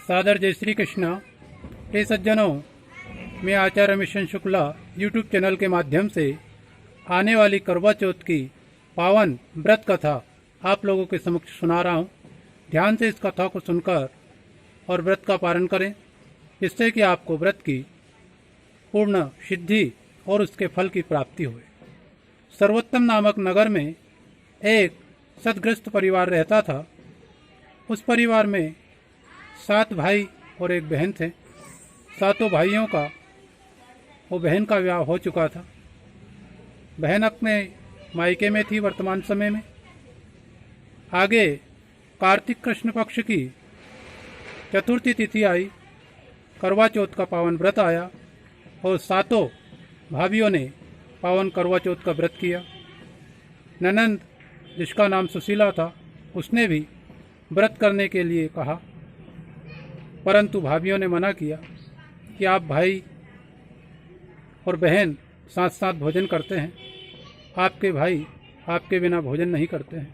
सादर जय श्री कृष्णा। हे सज्जनों, मैं आचार्य मिशन शुक्ला यूट्यूब चैनल के माध्यम से आने वाली करवा चौथ की पावन व्रत कथा आप लोगों के समक्ष सुना रहा हूँ। ध्यान से इस कथा को सुनकर और व्रत का पालन करें, जिससे कि आपको व्रत की पूर्ण सिद्धि और उसके फल की प्राप्ति हो। सर्वोत्तम नामक नगर में एक सदग्रस्त परिवार रहता था। उस परिवार में 7 भाई और एक बहन थे। सातों भाइयों का वो बहन का विवाह हो चुका था। बहन अपने मायके में थी वर्तमान समय में। आगे कार्तिक कृष्ण पक्ष की चतुर्थी तिथि आई, करवा चौथ का पावन व्रत आया और सातों भाभियों ने पावन करवा चौथ का व्रत किया। ननंद, जिसका नाम सुशीला था, उसने भी व्रत करने के लिए कहा, परंतु भाभियों ने मना किया कि आप भाई और बहन साथ साथ भोजन करते हैं, आपके भाई आपके बिना भोजन नहीं करते हैं,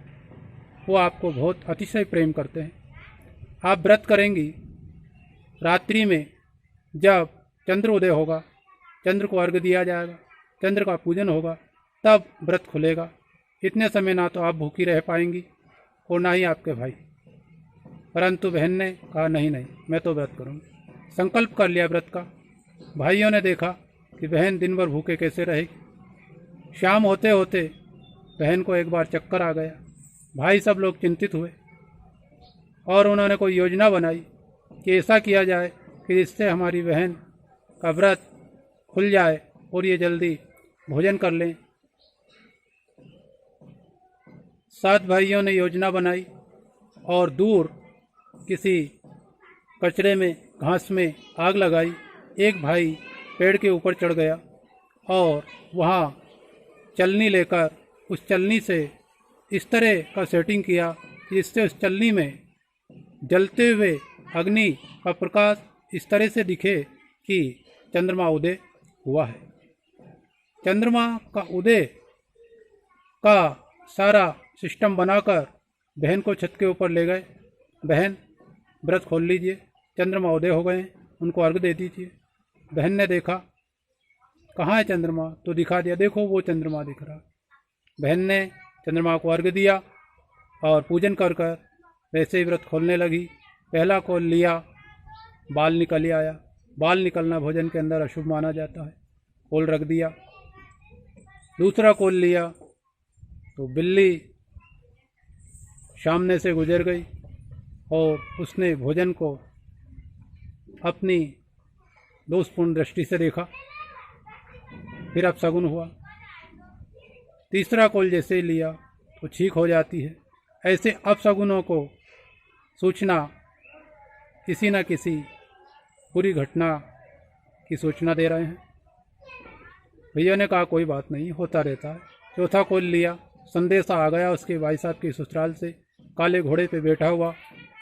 वो आपको बहुत अतिशय प्रेम करते हैं। आप व्रत करेंगी, रात्रि में जब चंद्र उदय होगा, चंद्र को अर्घ्य दिया जाएगा, चंद्र का पूजन होगा, तब व्रत खुलेगा। इतने समय ना तो आप भूखी रह पाएंगी और ना ही आपके भाई। परंतु बहन ने कहा, नहीं नहीं, मैं तो व्रत करूँगी। संकल्प कर लिया व्रत का। भाइयों ने देखा कि बहन दिन भर भूखे कैसे रहेगी। शाम होते होते बहन को एक बार चक्कर आ गया। भाई सब लोग चिंतित हुए और उन्होंने कोई योजना बनाई कि ऐसा किया जाए कि जिससे हमारी बहन का व्रत खुल जाए और ये जल्दी भोजन कर लें। 7 भाइयों ने योजना बनाई और दूर किसी कचरे में, घास में आग लगाई। एक भाई पेड़ के ऊपर चढ़ गया और वहाँ चलनी लेकर उस चलनी से इस तरह का सेटिंग किया कि जिससे उस चलनी में जलते हुए अग्नि का प्रकाश इस तरह से दिखे कि चंद्रमा उदय हुआ है। चंद्रमा का उदय का सारा सिस्टम बनाकर बहन को छत के ऊपर ले गए। बहन, व्रत खोल लीजिए, चंद्रमा उदय हो गए हैं, उनको अर्घ दे दीजिए। बहन ने देखा, कहाँ है चंद्रमा, तो दिखा दिया, देखो वो चंद्रमा दिख रहा। बहन ने चंद्रमा को अर्घ दिया और पूजन कर कर वैसे ही व्रत खोलने लगी। पहला खोल लिया, बाल निकल आया। बाल निकलना भोजन के अंदर अशुभ माना जाता है, खोल रख दिया। दूसरा खोल लिया तो बिल्ली सामने से गुजर गई और उसने भोजन को अपनी दोषपूर्ण दृष्टि से देखा। फिर अपशगुन हुआ। तीसरा कॉल जैसे ही लिया तो ठीक हो जाती है। ऐसे अपशगुनों को सूचना किसी न किसी बुरी घटना की सूचना दे रहे हैं। भैया ने कहा, कोई बात नहीं, होता रहता है। चौथा कॉल लिया, संदेशा आ गया उसके भाई साहब के ससुराल से। काले घोड़े पे बैठा हुआ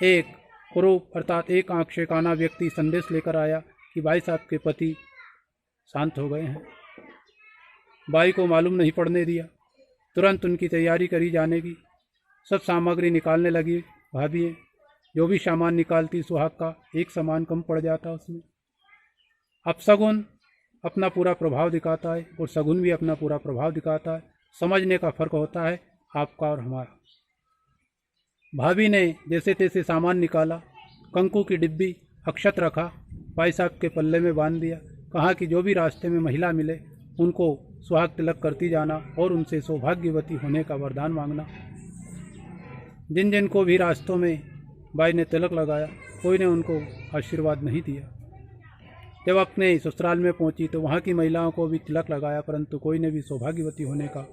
एक कुरूप अर्थात एक आंख से काना व्यक्ति संदेश लेकर आया कि भाई साहब के पति शांत हो गए हैं। भाई को मालूम नहीं पड़ने दिया। तुरंत उनकी तैयारी करी जाने की। सब सामग्री निकालने लगी भाभी। जो भी सामान निकालती सुहाग का एक सामान कम पड़ जाता उसमें। अपशगुन अपना पूरा प्रभाव दिखाता है और शगुन भी अपना पूरा प्रभाव दिखाता है। समझने का फर्क होता है आपका और हमारा। भाभी ने जैसे तैसे सामान निकाला, कंकु की डिब्बी, अक्षत रखा, भाई साहब के पल्ले में बांध दिया। कहा कि जो भी रास्ते में महिला मिले उनको सुहाग तिलक करती जाना और उनसे सौभाग्यवती होने का वरदान मांगना। जिन जिन को भी रास्तों में भाई ने तिलक लगाया, कोई ने उनको आशीर्वाद नहीं दिया। जब अपने ससुराल में पहुंची तो वहाँ की महिलाओं को भी तिलक लगाया, परंतु कोई ने भी सौभाग्यवती होने का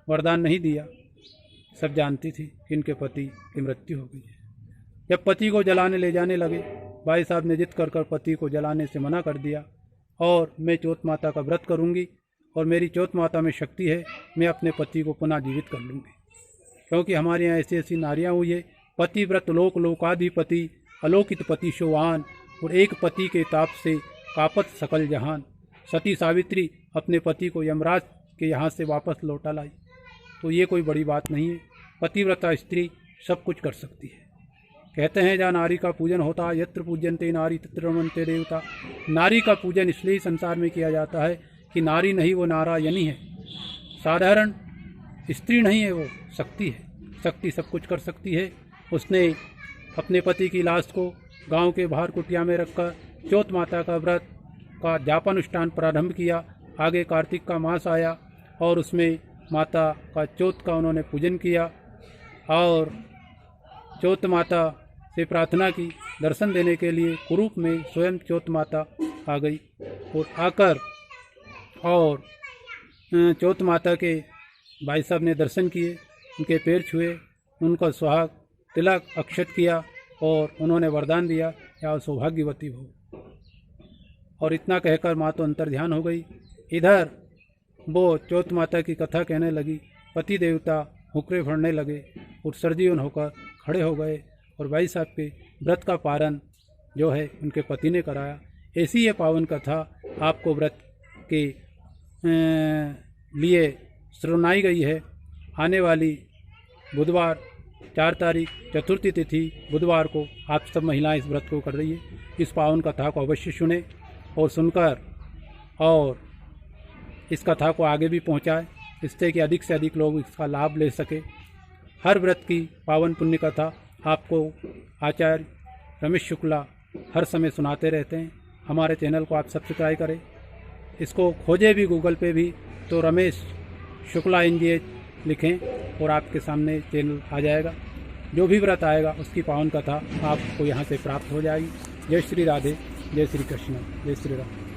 वरदान नहीं दिया। सब जानती थी कि इनके पति की मृत्यु हो गई है। जब पति को जलाने ले जाने लगे, भाई साहब ने जिद कर पति को जलाने से मना कर दिया और मैं चौथ माता का व्रत करूंगी और मेरी चौथ माता में शक्ति है, मैं अपने पति को पुनः जीवित कर लूँगी। क्योंकि हमारे यहाँ ऐसी ऐसी नारियाँ हुई है, पति व्रत लोक लोकाधिपति, अलौकित पति शोवान, और एक पति के ताप से कापत सकल जहान। सती सावित्री अपने पति को यमराज के यहाँ से वापस लौटा लाई। तो ये कोई बड़ी बात नहीं है। पतिव्रता स्त्री सब कुछ कर सकती है, कहते हैं जहाँ नारी का पूजन होता है, यत्र पूज्यन्ते नारी तत्र रमन्ते देवता। नारी का पूजन इसलिए ही संसार में किया जाता है कि नारी नहीं, वो नारायणी है, साधारण स्त्री नहीं है, वो शक्ति है। शक्ति सब कुछ कर सकती है। उसने अपने पति की लाश को गांव के बाहर कुटिया में रखकर चौथ माता का व्रत का जापानुष्ठान प्रारंभ किया। आगे कार्तिक का मास आया और उसमें माता का चौथ का उन्होंने पूजन किया और चौथ माता से प्रार्थना की, दर्शन देने के लिए कुरूप में स्वयं चौथ माता आ गई और आकर और चौथ माता के भाई साहब ने दर्शन किए, उनके पैर छुए, उनका सुहाग तिलक अक्षत किया और उन्होंने वरदान दिया, या सौभाग्यवती हो। और इतना कहकर माँ तो अंतर्ध्यान हो गई। इधर वो चौथ माता की कथा कहने लगी, पति देवता हुक्रे भरने लगे, उत्सर्जीवन होकर खड़े हो गए और भाई साहब के व्रत का पारण जो है उनके पति ने कराया। ऐसी ये पावन कथा आपको व्रत के लिए सुनाई गई है। आने वाली बुधवार 4 तारीख चतुर्थी तिथि बुधवार को आप सब महिलाएं इस व्रत को कर रही है। इस पावन कथा को अवश्य सुने और सुनकर और इस कथा को आगे भी पहुंचाएं, इससे कि अधिक से अधिक लोग इसका लाभ ले सके। हर व्रत की पावन पुण्य कथा आपको आचार्य रमेश शुक्ला हर समय सुनाते रहते हैं। हमारे चैनल को आप सब्सक्राइब करें, इसको खोजें भी गूगल पे भी तो रमेश शुक्ला NGH लिखें और आपके सामने चैनल आ जाएगा। जो भी व्रत आएगा उसकी पावन कथा आपको यहाँ से प्राप्त हो जाएगी। जय श्री राधे, जय श्री कृष्ण, जय श्री राम।